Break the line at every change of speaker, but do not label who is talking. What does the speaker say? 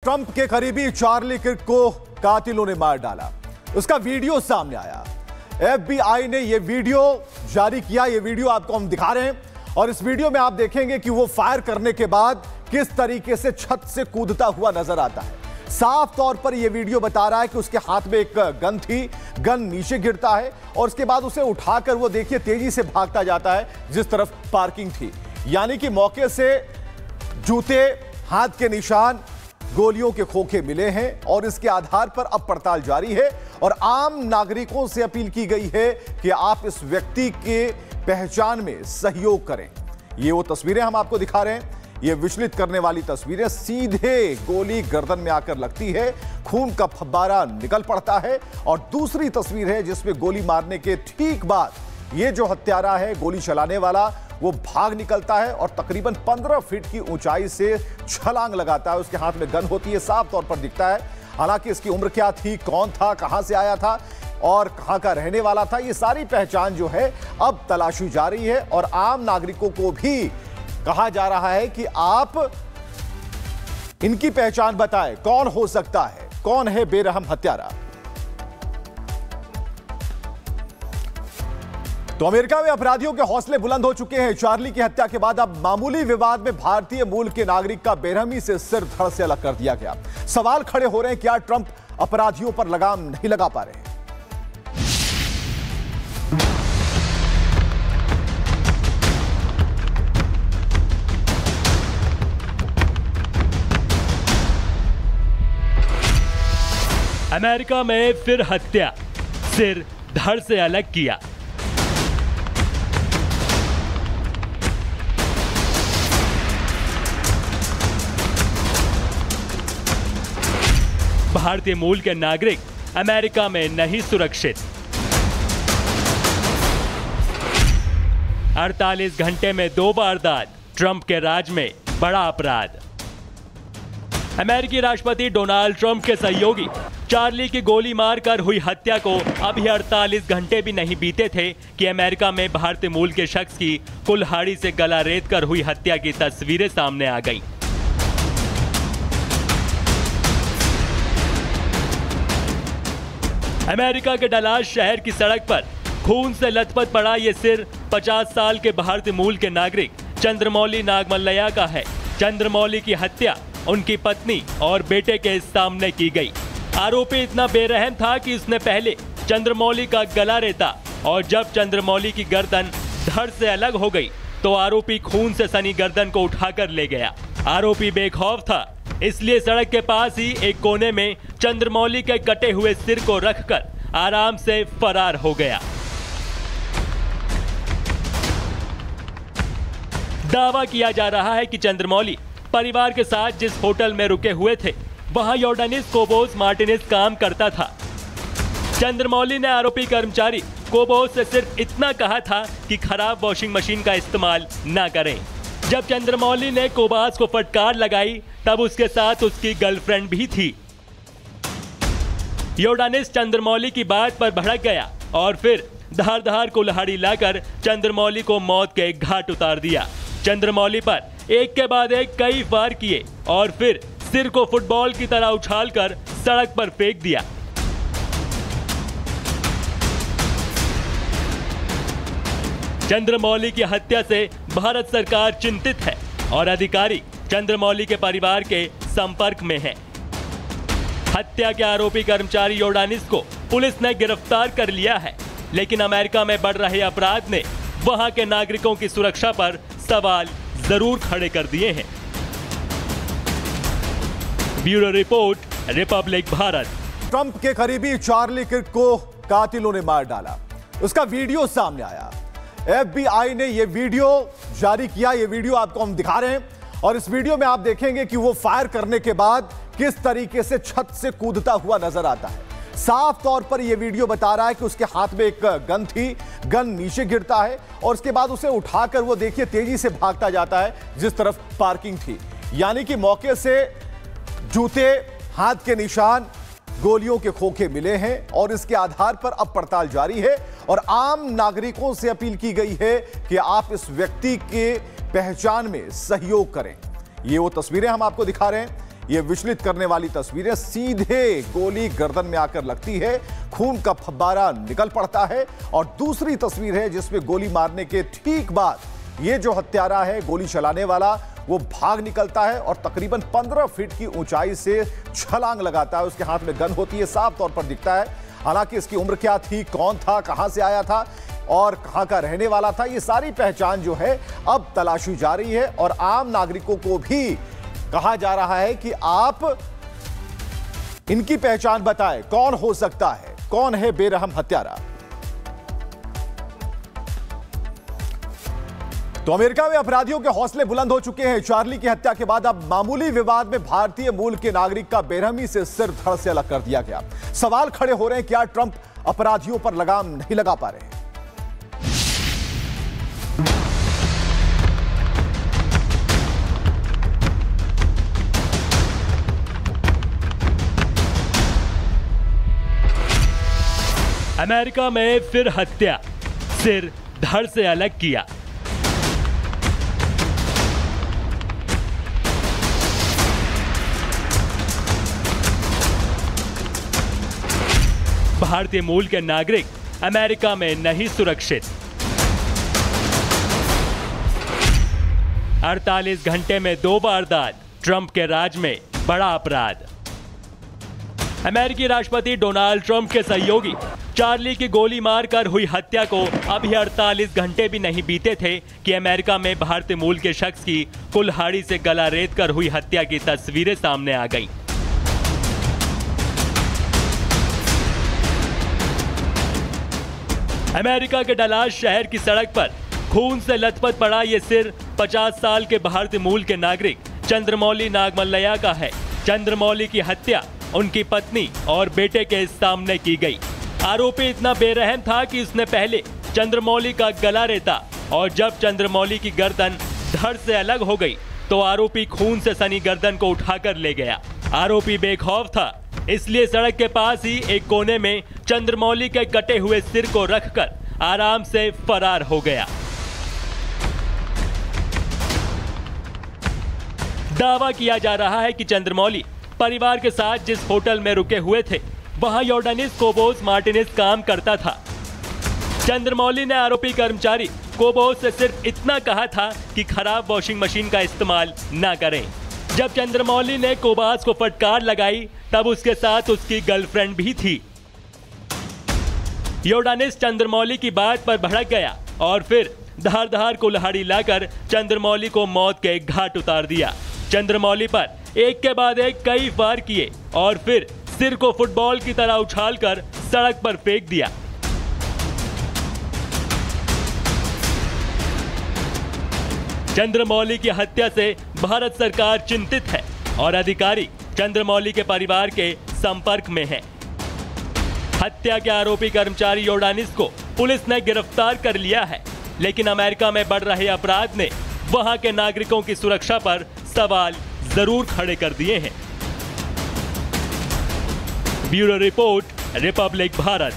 Trump के करीबी Charlie Kirk को कातिलों ने मार डाला। उसका वीडियो सामने आया। FBI ने यह वीडियो जारी किया। यह वीडियो आपको हम दिखा रहे हैं और इस वीडियो में आप देखेंगे कि वो फायर करने के बाद किस तरीके से छत से कूदता हुआ नजर आता है। साफ तौर पर यह वीडियो बता रहा है कि उसके हाथ में एक गन थी, गन नीचे गिरता है और उसके बाद उसे उठाकर वो देखिए तेजी से भागता जाता है जिस तरफ पार्किंग थी। यानी कि मौके से जूते, हाथ के निशान, गोलियों के खोखे मिले हैं और इसके आधार पर अब पड़ताल जारी है और आम नागरिकों से अपील की गई है कि आप इस व्यक्ति के पहचान में सहयोग करें। ये वो तस्वीरें हम आपको दिखा रहे हैं। ये विचलित करने वाली तस्वीरें, सीधे गोली गर्दन में आकर लगती है, खून का फव्वारा निकल पड़ता है और दूसरी तस्वीर है जिसमें गोली मारने के ठीक बाद ये जो हत्यारा है, गोली चलाने वाला, वो भाग निकलता है और तकरीबन 15 फीट की ऊंचाई से छलांग लगाता है। उसके हाथ में गन होती है, साफ तौर पर दिखता है। हालांकि इसकी उम्र क्या थी, कौन था, कहां से आया था और कहां का रहने वाला था, ये सारी पहचान जो है अब तलाशी जा रही है और आम नागरिकों को भी कहा जा रहा है कि आप इनकी पहचान बताएं, कौन हो सकता है, कौन है बेरहम हत्यारा। तो अमेरिका में अपराधियों के हौसले बुलंद हो चुके हैं। चार्ली की हत्या के बाद अब मामूली विवाद में भारतीय मूल के नागरिक का बेरहमी से सिर धड़ से अलग कर दिया गया। सवाल खड़े हो रहे हैं, क्या ट्रंप अपराधियों पर लगाम नहीं लगा पा रहे हैं?
अमेरिका में फिर हत्या, सिर धड़ से अलग किया। भारतीय मूल के नागरिक अमेरिका में नहीं सुरक्षित। 48 घंटे में 2 वारदात, ट्रंप के राज में बड़ा अपराध। अमेरिकी राष्ट्रपति डोनाल्ड ट्रंप के सहयोगी चार्ली की गोली मारकर हुई हत्या को अभी 48 घंटे भी नहीं बीते थे कि अमेरिका में भारतीय मूल के शख्स की कुल्हाड़ी से गला रेत कर हुई हत्या की तस्वीरें सामने आ गईं। अमेरिका के डलास शहर की सड़क पर खून से लथपथ पड़ा ये सिर 50 साल के भारतीय मूल के नागरिक चंद्रमौली नागमल्लैया का है। चंद्रमौली की हत्या उनकी पत्नी और बेटे के सामने की गई। आरोपी इतना बेरहम था कि उसने पहले चंद्रमौली का गला रेता और जब चंद्रमौली की गर्दन धड़ से अलग हो गई तो आरोपी खून से सनी गर्दन को उठाकर ले गया। आरोपी बेखौफ था, इसलिए सड़क के पास ही एक कोने में चंद्रमौली के कटे हुए सिर को रखकर आराम से फरार हो गया। दावा किया जा रहा है कि चंद्रमौली परिवार के साथ जिस होटल में रुके हुए थे वहां योर्डानिस कोबोस मार्टिनेज काम करता था। चंद्रमौली ने आरोपी कर्मचारी कोबोस से सिर्फ इतना कहा था कि खराब वॉशिंग मशीन का इस्तेमाल ना करें। जब चंद्रमौली ने कोबास को फटकार लगाई तब उसके साथ उसकी गर्लफ्रेंड भी थी। योर्डानिस चंद्रमौली की बात पर भड़क गया और फिर धारदार कुल्हाड़ी लाकर चंद्रमौली को मौत के घाट उतार दिया। चंद्रमौली पर एक के बाद एक कई वार किए और फिर सिर को फुटबॉल की तरह उछालकर सड़क पर फेंक दिया। चंद्रमौली की हत्या से भारत सरकार चिंतित है और अधिकारी चंद्रमौली के परिवार के संपर्क में हैं। हत्या के आरोपी कर्मचारी योर्डानिस को पुलिस ने गिरफ्तार कर लिया है, लेकिन अमेरिका में बढ़ रहे अपराध ने वहां के नागरिकों की सुरक्षा पर सवाल जरूर खड़े कर दिए हैं। Bureau report, Republic Bharat.
Trump के करीबी चार्ली किर्क को कातिलों ने मार डाला। उसका वीडियो सामने आया। FBI ने यह वीडियो जारी किया। यह वीडियो आपको हम दिखा रहे हैं और इस वीडियो में आप देखेंगे कि वो फायर करने के बाद किस तरीके से छत से कूदता हुआ नजर आता है। साफ तौर पर यह वीडियो बता रहा है कि उसके हाथ में एक गन थी, गन नीचे गिरता है और उसके बाद उसे उठाकर वो देखिए तेजी से भागता जाता है जिस तरफ पार्किंग थी। यानी कि मौके से जूते, हाथ के निशान, गोलियों के खोखे मिले हैं और इसके आधार पर अब पड़ताल जारी है और आम नागरिकों से अपील की गई है कि आप इस व्यक्ति के पहचान में सहयोग करें। ये वो तस्वीरें हम आपको दिखा रहे हैं। ये विचलित करने वाली तस्वीरें। सीधे गोली गर्दन में आकर लगती है, खून का फव्वारा निकल पड़ता है। और दूसरी तस्वीर है जिसमें गोली मारने के ठीक बाद ये जो हत्यारा है, गोली चलाने वाला, वो भाग निकलता है और तकरीबन 15 फीट की ऊंचाई से छलांग लगाता है। उसके हाथ में गन होती है, साफ तौर पर दिखता है। हालांकि इसकी उम्र क्या थी, कौन था, कहां से आया था और कहां का रहने वाला था, ये सारी पहचान जो है अब तलाशी जा रही है। और आम नागरिकों को भी कहा जा रहा है कि आप इनकी पहचान बताएं, कौन हो सकता है, कौन है बेरहम हत्यारा। तो अमेरिका में अपराधियों के हौसले बुलंद हो चुके हैं। चार्ली की हत्या के बाद अब मामूली विवाद में भारतीय मूल के नागरिक का बेरहमी से सिर धड़ से अलग कर दिया गया। सवाल खड़े हो रहे हैं, क्या ट्रंप अपराधियों पर लगाम नहीं लगा पा रहे हैं?
अमेरिका में फिर हत्या, सिर धड़ से अलग किया। भारतीय मूल के नागरिक अमेरिका में नहीं सुरक्षित। 48 घंटे में 2 वारदात, ट्रंप के राज में बड़ा अपराध। अमेरिकी राष्ट्रपति डोनाल्ड ट्रंप के सहयोगी चार्ली की गोली मारकर हुई हत्या को अभी 48 घंटे भी नहीं बीते थे कि अमेरिका में भारतीय मूल के शख्स की कुल्हाड़ी से गला रेत कर हुई हत्या की तस्वीरें सामने आ गईं। अमेरिका के डलास शहर की सड़क पर खून से लथपथ पड़ा ये सिर 50 साल के भारतीय मूल के नागरिक चंद्रमौली नागमल्लैया का है। चंद्रमौली की हत्या उनकी पत्नी और बेटे के सामने की गई। आरोपी इतना बेरहम था कि उसने पहले चंद्रमौली का गला रेता और जब चंद्रमौली की गर्दन धड़ से अलग हो गई तो आरोपी खून से सनी गर्दन को उठाकर ले गया। आरोपी बेखौफ था, इसलिए सड़क के पास ही एक कोने में चंद्रमौली के कटे हुए सिर को रखकर आराम से फरार हो गया। दावा किया जा रहा है कि चंद्रमौली परिवार के साथ जिस होटल में रुके हुए थे वहां योर्डानिस कोबोस मार्टिनेज काम करता था। चंद्रमौली ने आरोपी कर्मचारी कोबोस से सिर्फ इतना कहा था कि खराब वॉशिंग मशीन का इस्तेमाल ना करें। जब चंद्रमौली ने कोबास को फटकार लगाई तब उसके साथ उसकी गर्लफ्रेंड भी थी। योर्डानिस चंद्रमौली की बात पर भड़क गया और फिर धारदार कुल्हाड़ी लाकर चंद्रमौली को मौत के घाट उतार दिया। चंद्रमौली पर एक के बाद एक कई वार किए और फिर सिर को फुटबॉल की तरह उछालकर सड़क पर फेंक दिया। चंद्रमौली की हत्या से भारत सरकार चिंतित है और अधिकारी चंद्रमौली के परिवार के संपर्क में हैं। हत्या के आरोपी कर्मचारी योर्डानिस को पुलिस ने गिरफ्तार कर लिया है, लेकिन अमेरिका में बढ़ रहे अपराध ने वहां के नागरिकों की सुरक्षा पर सवाल जरूर खड़े कर दिए हैं। Bureau report, Republic Bharat.